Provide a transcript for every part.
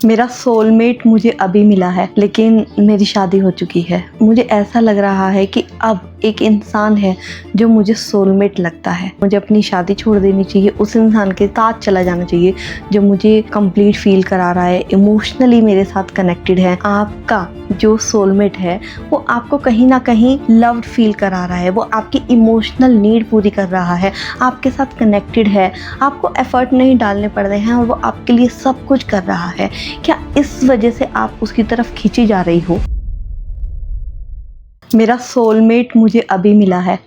मेरा सोलमेट मुझे अभी मिला है, लेकिन मेरी शादी हो चुकी है। मुझे ऐसा लग रहा है कि अब एक इंसान है जो मुझे सोलमेट लगता है। मुझे अपनी शादी छोड़ देनी चाहिए, उस इंसान के साथ चला जाना चाहिए जो मुझे कंप्लीट फील करा रहा है, इमोशनली मेरे साथ कनेक्टेड है। आपका जो सोलमेट है वो आपको कहीं ना कहीं लव्ड फील करा रहा है, वो आपकी इमोशनल नीड पूरी कर रहा है, आपके साथ कनेक्टेड है, आपको एफर्ट नहीं डालने पड़ रहे हैं और वो आपके लिए सब कुछ कर रहा है। क्या इस वजह से आप उसकी तरफ खींची जा रही हो? मेरा सोलमेट मुझे अभी मिला है,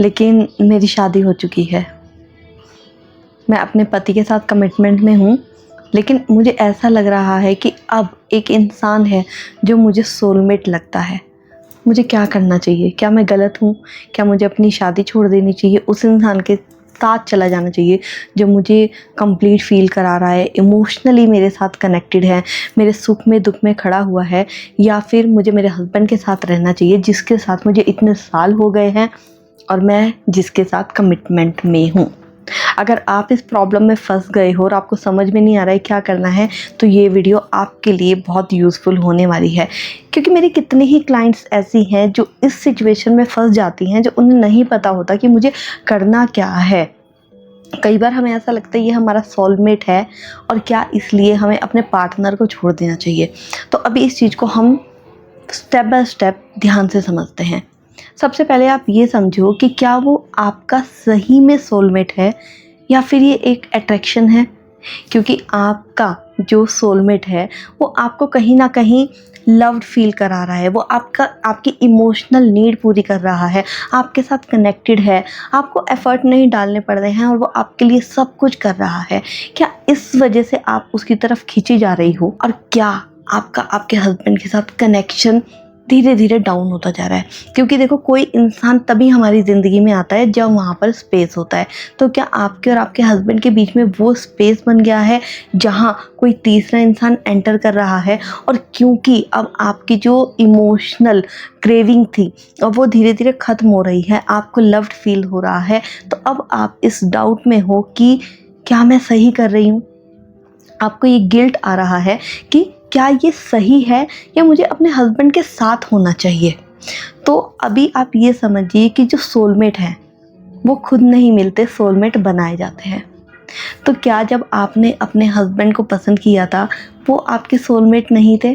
लेकिन मेरी शादी हो चुकी है। मैं अपने पति के साथ कमिटमेंट में हूँ, लेकिन मुझे ऐसा लग रहा है कि अब एक इंसान है जो मुझे सोलमेट लगता है। मुझे क्या करना चाहिए? क्या मैं गलत हूँ? क्या मुझे अपनी शादी छोड़ देनी चाहिए, उस इंसान के साथ चला जाना चाहिए जो मुझे कंप्लीट फील करा रहा है, इमोशनली मेरे साथ कनेक्टेड है, मेरे सुख में दुख में खड़ा हुआ है? या फिर मुझे मेरे हस्बैंड के साथ रहना चाहिए जिसके साथ मुझे इतने साल हो गए हैं और मैं जिसके साथ कमिटमेंट में हूँ? अगर आप इस प्रॉब्लम में फंस गए हो और आपको समझ में नहीं आ रहा है क्या करना है, तो ये वीडियो आपके लिए बहुत यूज़फुल होने वाली है। क्योंकि मेरी कितनी ही क्लाइंट्स ऐसी हैं जो इस सिचुएशन में फंस जाती हैं, जो उन्हें नहीं पता होता कि मुझे करना क्या है। कई बार हमें ऐसा लगता है ये हमारा सोलमेट है और क्या इसलिए हमें अपने पार्टनर को छोड़ देना चाहिए। तो अभी इस चीज़ को हम स्टेप बाय स्टेप ध्यान से समझते हैं। सबसे पहले आप ये समझो कि क्या वो आपका सही में सोलमेट है या फिर ये एक अट्रैक्शन है। क्योंकि आपका जो सोलमेट है वो आपको कहीं ना कहीं लव्ड फील करा रहा है, वो आपकी इमोशनल नीड पूरी कर रहा है, आपके साथ कनेक्टेड है, आपको एफर्ट नहीं डालने पड़ रहे हैं और वो आपके लिए सब कुछ कर रहा है। क्या इस वजह से आप उसकी तरफ खींची जा रही हो? और क्या आपका आपके हस्बैंड के साथ कनेक्शन धीरे धीरे डाउन होता जा रहा है? क्योंकि देखो, कोई इंसान तभी हमारी ज़िंदगी में आता है जब वहाँ पर स्पेस होता है। तो क्या आपके और आपके हस्बैंड के बीच में वो स्पेस बन गया है जहाँ कोई तीसरा इंसान एंटर कर रहा है? और क्योंकि अब आपकी जो इमोशनल क्रेविंग थी और वो धीरे धीरे ख़त्म हो रही है, आपको लव्ड फील हो रहा है, तो अब आप इस डाउट में हो कि क्या मैं सही कर रही हूँ? आपको ये गिल्ट आ रहा है कि क्या ये सही है या मुझे अपने हस्बैंड के साथ होना चाहिए। तो अभी आप ये समझिए कि जो सोलमेट है वो खुद नहीं मिलते, सोलमेट बनाए जाते हैं। तो क्या जब आपने अपने हस्बैंड को पसंद किया था वो आपके सोलमेट नहीं थे?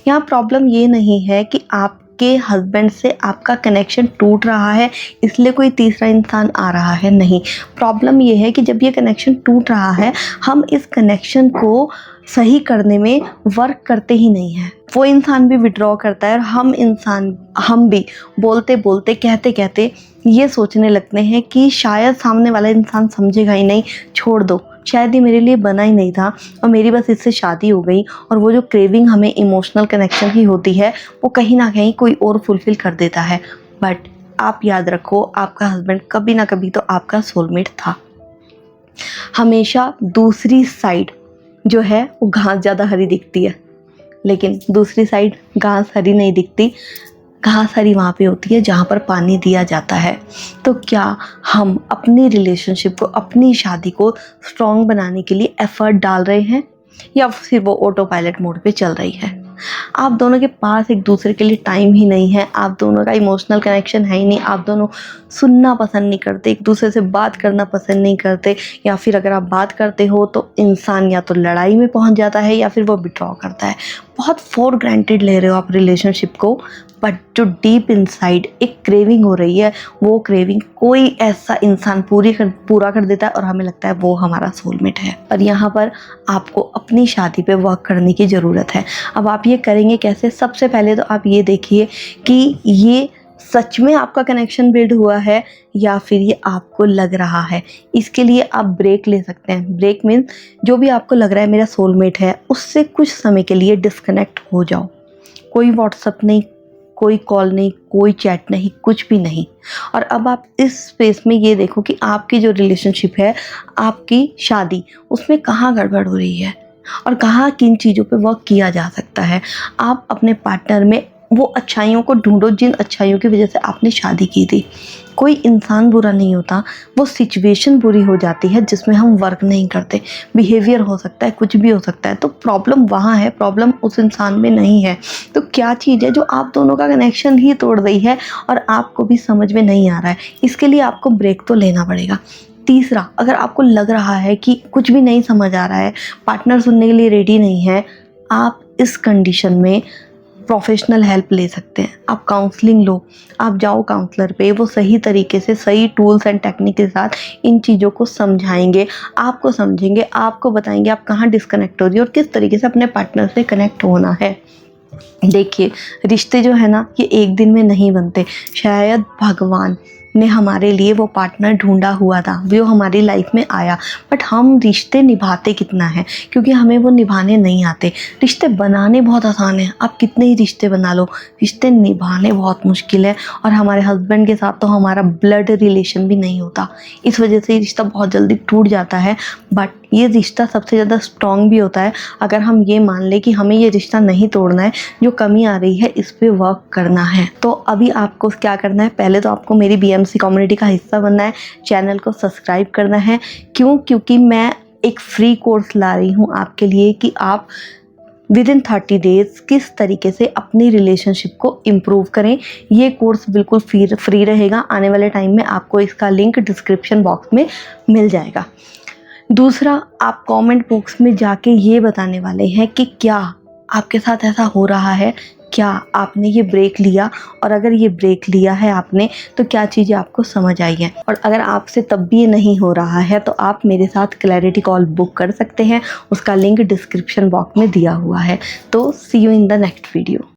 यहाँ प्रॉब्लम ये नहीं है कि आपके हस्बैंड से आपका कनेक्शन टूट रहा है इसलिए कोई तीसरा इंसान आ रहा है, नहीं। प्रॉब्लम ये है कि जब ये कनेक्शन टूट रहा है, हम इस कनेक्शन को सही करने में वर्क करते ही नहीं हैं। वो इंसान भी विड्रॉ करता है और हम भी बोलते बोलते कहते कहते ये सोचने लगते हैं कि शायद सामने वाला इंसान समझेगा ही नहीं, छोड़ दो, शायद ये मेरे लिए बना ही नहीं था और मेरी बस इससे शादी हो गई। और वो जो क्रेविंग हमें इमोशनल कनेक्शन की होती है वो कहीं ना कहीं कोई और फुलफिल कर देता है। बट आप याद रखो, आपका हस्बैंड कभी ना कभी तो आपका सोलमेट था। हमेशा दूसरी साइड जो है वो घास ज़्यादा हरी दिखती है, लेकिन दूसरी साइड घास हरी नहीं दिखती। घास हरी वहाँ पे होती है जहाँ पर पानी दिया जाता है। तो क्या हम अपनी रिलेशनशिप को, अपनी शादी को स्ट्रॉन्ग बनाने के लिए एफर्ट डाल रहे हैं या फिर वो ऑटो पायलट मोड पे चल रही है? आप दोनों के पास एक दूसरे के लिए टाइम ही नहीं है, आप दोनों का इमोशनल कनेक्शन है ही नहीं, आप दोनों सुनना पसंद नहीं करते, एक दूसरे से बात करना पसंद नहीं करते, या फिर अगर आप बात करते हो तो इंसान या तो लड़ाई में पहुंच जाता है या फिर वो विड्रॉ करता है। बहुत फॉर ग्रांटेड ले रहे हो आप रिलेशनशिप को, बट जो डीप इनसाइड एक क्रेविंग हो रही है, वो क्रेविंग कोई ऐसा इंसान पूरा कर देता है और हमें लगता है वो हमारा सोलमेट है। और यहाँ पर आपको अपनी शादी पे वर्क करने की ज़रूरत है। अब आप ये करेंगे कैसे? सबसे पहले तो आप ये देखिए कि ये सच में आपका कनेक्शन बिल्ड हुआ है या फिर ये आपको लग रहा है। इसके लिए आप ब्रेक ले सकते हैं। ब्रेक मीन्स जो भी आपको लग रहा है मेरा सोलमेट है, उससे कुछ समय के लिए डिस्कनेक्ट हो जाओ। कोई व्हाट्सअप नहीं, कोई कॉल नहीं, कोई चैट नहीं, कुछ भी नहीं। और अब आप इस स्पेस में ये देखो कि आपकी जो रिलेशनशिप है, आपकी शादी, उसमें कहाँ गड़बड़ हो रही है और कहाँ किन चीज़ों पे वर्क किया जा सकता है। आप अपने पार्टनर में वो अच्छाइयों को ढूंढो जिन अच्छाइयों की वजह से आपने शादी की थी। कोई इंसान बुरा नहीं होता, वो सिचुएशन बुरी हो जाती है जिसमें हम वर्क नहीं करते। बिहेवियर हो सकता है, कुछ भी हो सकता है, तो प्रॉब्लम वहाँ है, प्रॉब्लम उस इंसान में नहीं है। तो क्या चीज़ है जो आप दोनों का कनेक्शन ही तोड़ रही है और आपको भी समझ में नहीं आ रहा है? इसके लिए आपको ब्रेक तो लेना पड़ेगा। तीसरा, अगर आपको लग रहा है कि कुछ भी नहीं समझ आ रहा है, पार्टनर सुनने के लिए रेडी नहीं है, आप इस कंडीशन में प्रोफेशनल हेल्प ले सकते हैं। आप काउंसलिंग लो, आप जाओ काउंसलर पे, वो सही तरीके से सही टूल्स एंड टेक्निक के साथ इन चीज़ों को समझाएंगे, आपको समझेंगे, आपको बताएंगे आप कहाँ डिस्कनेक्ट हो रही हो और किस तरीके से अपने पार्टनर से कनेक्ट होना है। देखिए, रिश्ते जो है ना, ये एक दिन में नहीं बनते। शायद भगवान ने हमारे लिए वो पार्टनर ढूंढा हुआ था, वो हमारी लाइफ में आया, बट हम रिश्ते निभाते कितना है, क्योंकि हमें वो निभाने नहीं आते। रिश्ते बनाने बहुत आसान है, आप कितने ही रिश्ते बना लो, रिश्ते निभाने बहुत मुश्किल है। और हमारे हस्बैंड के साथ तो हमारा ब्लड रिलेशन भी नहीं होता, इस वजह से ये रिश्ता बहुत जल्दी टूट जाता है। बट ये रिश्ता सबसे ज़्यादा स्ट्रॉन्ग भी होता है अगर हम ये मान लें कि हमें ये रिश्ता नहीं तोड़ना है, जो कमी आ रही है इस पे वर्क करना है। तो अभी आपको क्या करना है, पहले तो आपको मेरी BMC कम्युनिटी का हिस्सा बनना है, चैनल को सब्सक्राइब करना है। क्यों? क्योंकि मैं एक फ्री कोर्स ला रही हूँ आपके लिए कि आप विदिन 30 डेज़ किस तरीके से अपनी रिलेशनशिप को इम्प्रूव करें। ये कोर्स बिल्कुल फ्री रहेगा। आने वाले टाइम में आपको इसका लिंक डिस्क्रिप्शन बॉक्स में मिल जाएगा। दूसरा, आप कमेंट बॉक्स में जाके ये बताने वाले हैं कि क्या आपके साथ ऐसा हो रहा है, क्या आपने ये ब्रेक लिया, और अगर ये ब्रेक लिया है आपने तो क्या चीज़ें आपको समझ आई हैं। और अगर आपसे तब भी ये नहीं हो रहा है तो आप मेरे साथ क्लैरिटी कॉल बुक कर सकते हैं, उसका लिंक डिस्क्रिप्शन बॉक्स में दिया हुआ है। तो see you in the next video.